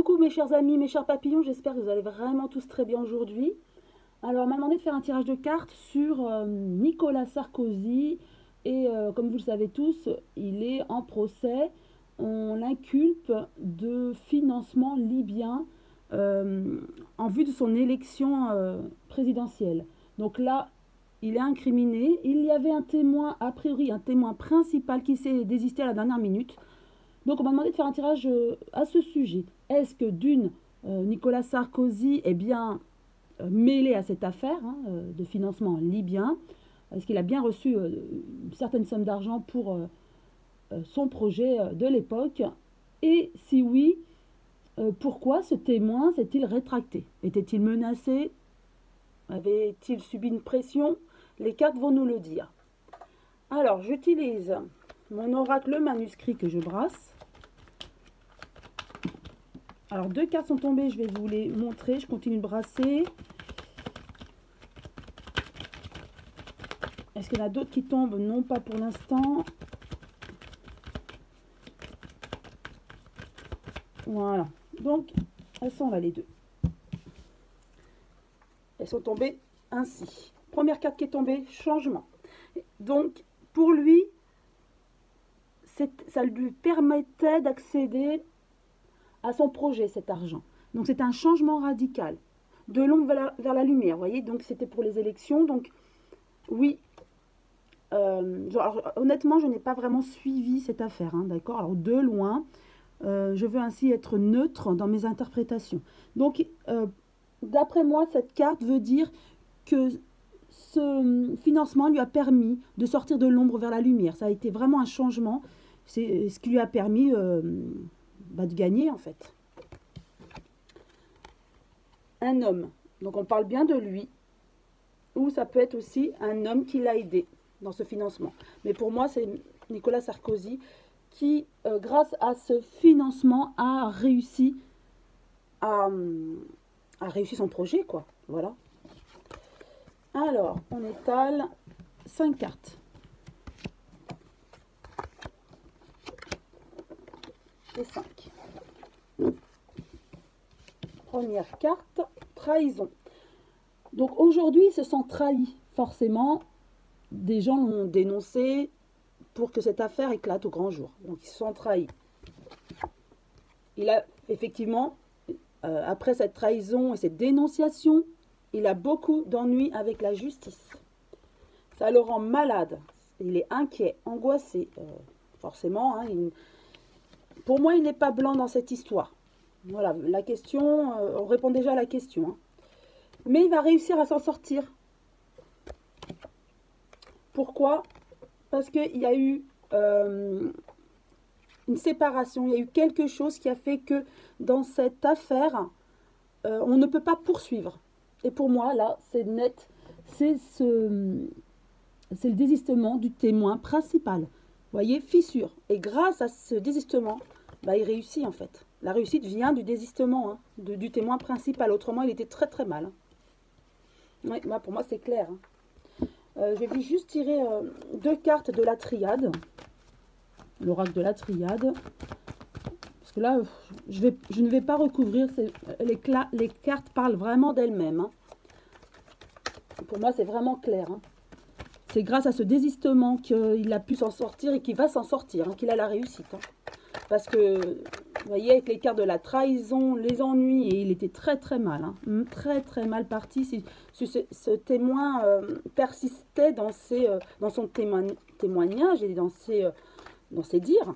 Coucou mes chers amis, mes chers papillons, j'espère que vous allez vraiment tous très bien aujourd'hui. Alors on m'a demandé de faire un tirage de cartes sur Nicolas Sarkozy et comme vous le savez tous, il est en procès. On l'inculpe de financement libyen en vue de son élection présidentielle. Donc là, il est incriminé. Il y avait un témoin, a priori un témoin principal qui s'est désisté à la dernière minute. Donc on m'a demandé de faire un tirage à ce sujet. Est-ce que Nicolas Sarkozy est bien mêlé à cette affaire de financement libyen? Est-ce qu'il a bien reçu une certaine somme d'argent pour son projet de l'époque? Et si oui, pourquoi ce témoin s'est-il rétracté? Était-il menacé? Avait-il subi une pression? Les cartes vont nous le dire. Alors j'utilise mon oracle manuscrit que je brasse. Alors, 2 cartes sont tombées, je vais vous les montrer. Je continue de brasser. Est-ce qu'il y en a d'autres qui tombent? Non, pas pour l'instant. Voilà. Donc, elles sont là, les deux. Elles sont tombées ainsi. Première carte qui est tombée, changement. Donc, pour lui, ça lui permettait d'accéder à son projet, cet argent. Donc c'est un changement radical, de l'ombre vers la lumière, vous voyez, donc c'était pour les élections, donc oui, alors, honnêtement, je n'ai pas vraiment suivi cette affaire, d'accord, alors de loin, je veux ainsi être neutre dans mes interprétations. Donc, d'après moi, cette carte veut dire que ce financement lui a permis de sortir de l'ombre vers la lumière, ça a été vraiment un changement, c'est ce qui lui a permis de gagner en fait. Un homme, donc on parle bien de lui, ou ça peut être aussi un homme qui l'a aidé dans ce financement. Mais pour moi, c'est Nicolas Sarkozy qui, grâce à ce financement, a réussi son projet, quoi. Voilà. Alors, on étale 5 cartes. Et 5. Première carte, trahison. Donc aujourd'hui, ils se sont trahis. Forcément, des gens l'ont dénoncé pour que cette affaire éclate au grand jour. Donc ils se sont trahis. Il a effectivement, après cette trahison et cette dénonciation, il a beaucoup d'ennuis avec la justice. Ça le rend malade. Il est inquiet, angoissé. Forcément, pour moi, il n'est pas blanc dans cette histoire. Voilà, la question, on répond déjà à la question. Mais il va réussir à s'en sortir. Pourquoi? Parce qu'il y a eu une séparation, il y a eu quelque chose qui a fait que dans cette affaire, on ne peut pas poursuivre. Et pour moi, là, c'est net, c'est le désistement du témoin principal. Vous voyez, fissure. Et grâce à ce désistement, il réussit en fait. La réussite vient du désistement, du témoin principal. Autrement, il était très très mal. Oui, pour moi, c'est clair. Je vais juste tirer 2 cartes de la triade. L'oracle de la triade. Parce que là, je ne vais pas recouvrir. Les cartes parlent vraiment d'elles-mêmes. Pour moi, c'est vraiment clair. C'est grâce à ce désistement qu'il a pu s'en sortir et qu'il va s'en sortir, qu'il a la réussite. Parce que, vous voyez, avec les cartes de la trahison, les ennuis, et il était très très mal. Très très mal parti. Si ce témoin persistait dans son témoignage et dans ses dires.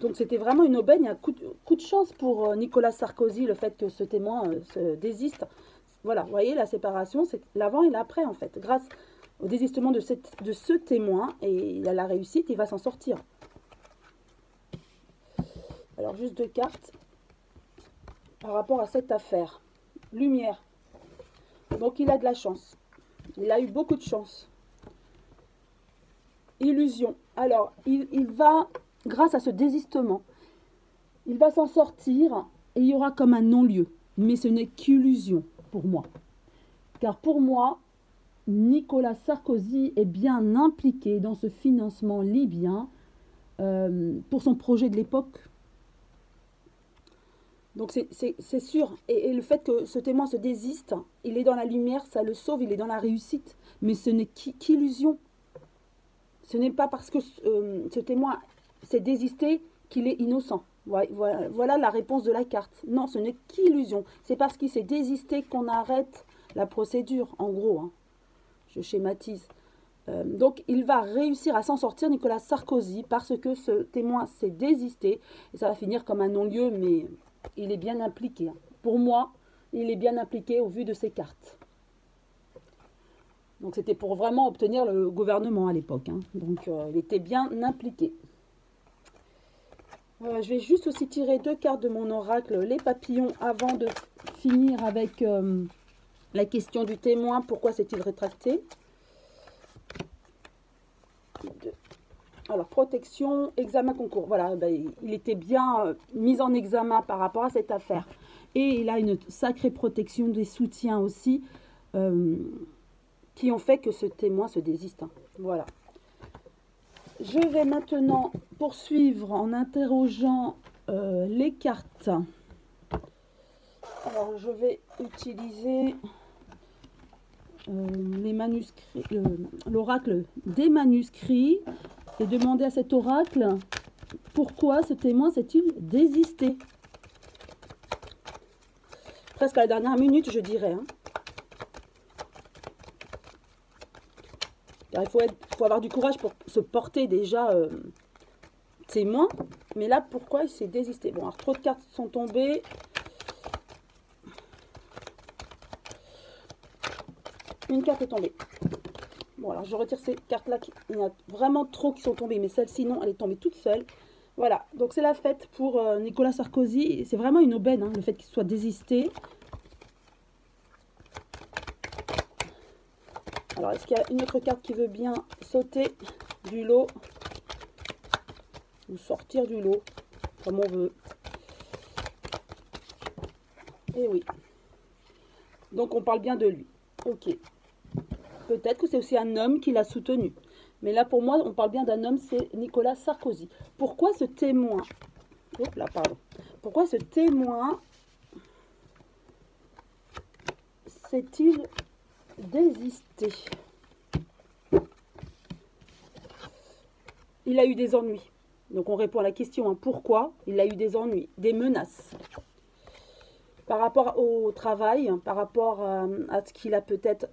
Donc c'était vraiment une aubaine, un coup de chance pour Nicolas Sarkozy, le fait que ce témoin se désiste. Voilà, vous voyez, la séparation, c'est l'avant et l'après, en fait. Grâce au désistement de ce témoin, et il a la réussite, il va s'en sortir. Alors, juste 2 cartes par rapport à cette affaire. Lumière. Donc, il a de la chance. Il a eu beaucoup de chance. Illusion. Alors, il va, grâce à ce désistement, il va s'en sortir et il y aura comme un non-lieu. Mais ce n'est qu'illusion. Pour moi. Car pour moi, Nicolas Sarkozy est bien impliqué dans ce financement libyen pour son projet de l'époque. Donc c'est sûr. Et le fait que ce témoin se désiste, il est dans la lumière, ça le sauve, il est dans la réussite. Mais ce n'est qu'illusion. Ce n'est pas parce que ce témoin s'est désisté qu'il est innocent. Voilà la réponse de la carte. Non, ce n'est qu'illusion. C'est parce qu'il s'est désisté qu'on arrête la procédure, en gros. Hein. Je schématise. Donc, il va réussir à s'en sortir, Nicolas Sarkozy, parce que ce témoin s'est désisté. Et ça va finir comme un non-lieu, mais il est bien impliqué. Hein. Pour moi, il est bien impliqué au vu de ses cartes. Donc, c'était pour vraiment obtenir le gouvernement à l'époque. Hein. Donc, il était bien impliqué. Je vais juste aussi tirer 2 cartes de mon oracle, les papillons, avant de finir avec la question du témoin. Pourquoi s'est-il rétracté? Alors, protection, examen, concours. Voilà, il était bien mis en examen par rapport à cette affaire. Et il a une sacrée protection, des soutiens aussi, qui ont fait que ce témoin se désiste. Hein. Voilà. Je vais maintenant poursuivre en interrogeant les cartes. Alors, je vais utiliser les manuscrits, l'oracle des manuscrits et demander à cet oracle pourquoi ce témoin s'est-il désisté. Presque à la dernière minute, je dirais. Hein. Il faut avoir du courage pour se porter déjà témoin. Mais là, pourquoi il s'est désisté? Bon, alors trop de cartes sont tombées. Une carte est tombée. Bon, alors je retire ces cartes-là. Il y en a vraiment trop qui sont tombées. Mais celle-ci, non, elle est tombée toute seule. Voilà, donc c'est la fête pour Nicolas Sarkozy. C'est vraiment une aubaine, hein, le fait qu'il soit désisté. Alors, est-ce qu'il y a une autre carte qui veut bien sauter du lot ou sortir du lot, comme on veut? Eh oui. Donc, on parle bien de lui. Ok. Peut-être que c'est aussi un homme qui l'a soutenu. Mais là, pour moi, on parle bien d'un homme, c'est Nicolas Sarkozy. Pourquoi ce témoin... Hop là, pardon. Pourquoi ce témoin s'est-il désisté? Il a eu des ennuis. Donc on répond à la question, hein, pourquoi? Il a eu des ennuis, des menaces. Par rapport au travail, par rapport à ce qu'il a peut-être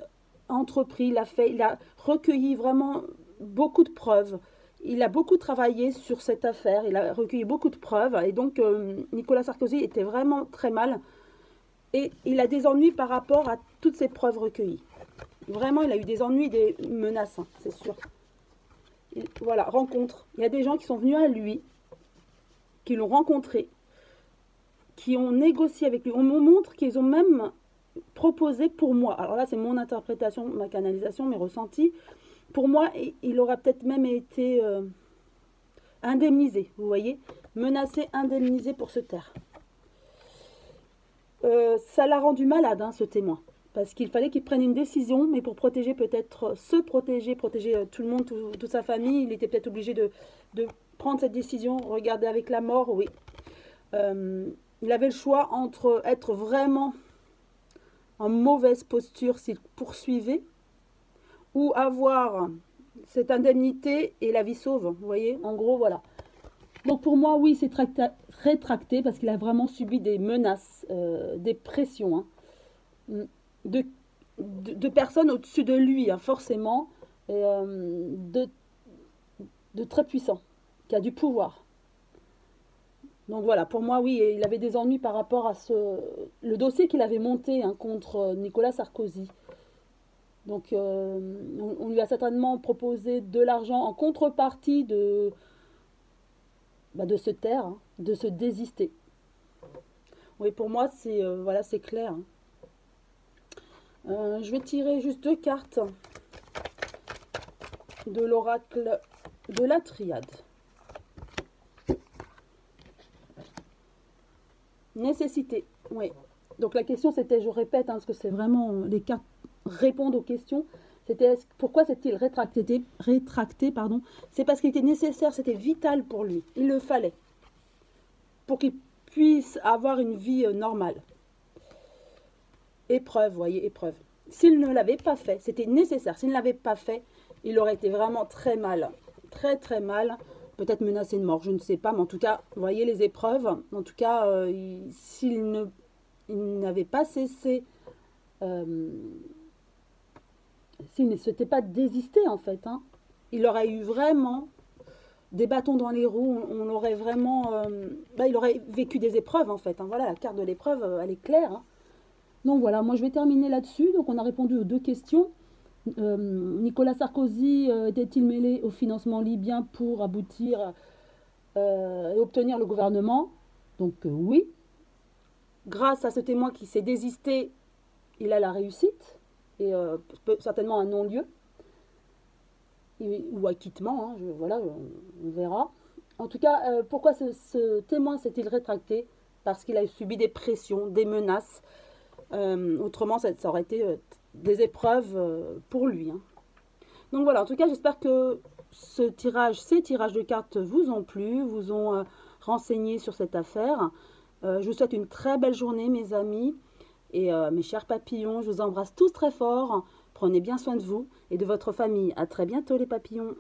entrepris, il a recueilli vraiment beaucoup de preuves. Il a beaucoup travaillé sur cette affaire, il a recueilli beaucoup de preuves. Et donc Nicolas Sarkozy était vraiment très mal. Et il a des ennuis par rapport à toutes ces preuves recueillies. Vraiment, il a eu des ennuis, des menaces, hein, c'est sûr. Voilà, rencontre. Il y a des gens qui sont venus à lui, qui l'ont rencontré, qui ont négocié avec lui. On me montre qu'ils ont même proposé pour moi. Alors là, c'est mon interprétation, ma canalisation, mes ressentis. Pour moi, il aura peut-être même été indemnisé, vous voyez. Menacé, indemnisé pour se taire. Ça l'a rendu malade, hein, ce témoin. Parce qu'il fallait qu'il prenne une décision, mais pour protéger peut-être, protéger tout le monde, toute sa famille, il était peut-être obligé de prendre cette décision, regarder avec la mort, oui. Il avait le choix entre être vraiment en mauvaise posture s'il poursuivait, ou avoir cette indemnité et la vie sauve, vous voyez, en gros, voilà. Donc pour moi, oui, c'est rétracté parce qu'il a vraiment subi des menaces, des pressions, hein, de personnes au-dessus de lui, hein, forcément, de très puissants, qui a du pouvoir. Donc voilà, pour moi, oui, il avait des ennuis par rapport à le dossier qu'il avait monté, hein, contre Nicolas Sarkozy. Donc on lui a certainement proposé de l'argent en contrepartie de se taire, hein, de se désister. Oui, pour moi, c'est voilà, c'est clair. Je vais tirer juste 2 cartes de l'oracle de la triade. Nécessité, oui. Donc la question c'était, je répète, hein, parce que c'est vraiment, les cartes répondent aux questions, Pourquoi s'est-il rétracté, pardon? C'est parce qu'il était nécessaire, c'était vital pour lui. Il le fallait. Pour qu'il puisse avoir une vie normale. Épreuve, voyez, épreuve. S'il ne l'avait pas fait, c'était nécessaire. S'il ne l'avait pas fait, il aurait été vraiment très mal. Très, très mal. Peut-être menacé de mort, je ne sais pas. Mais en tout cas, vous voyez les épreuves. En tout cas, s'il n'avait pas cessé... s'il ne s'était pas désisté, en fait, hein, il aurait eu vraiment des bâtons dans les roues. On aurait vraiment... il aurait vécu des épreuves, en fait. Hein. Voilà, la carte de l'épreuve, elle est claire. Hein. Donc voilà, moi je vais terminer là-dessus. Donc on a répondu aux 2 questions. Nicolas Sarkozy était-il mêlé au financement libyen pour aboutir et obtenir le gouvernement? Donc oui. Grâce à ce témoin qui s'est désisté, il a la réussite et certainement un non-lieu ou acquittement. Hein, voilà, on verra. En tout cas, pourquoi ce témoin s'est-il rétracté? Parce qu'il a subi des pressions, des menaces. Autrement, ça aurait été des épreuves pour lui. Hein. Donc voilà, en tout cas, j'espère que ces tirages de cartes vous ont plu, vous ont renseigné sur cette affaire. Je vous souhaite une très belle journée, mes amis. Et mes chers papillons, je vous embrasse tous très fort. Prenez bien soin de vous et de votre famille. À très bientôt, les papillons.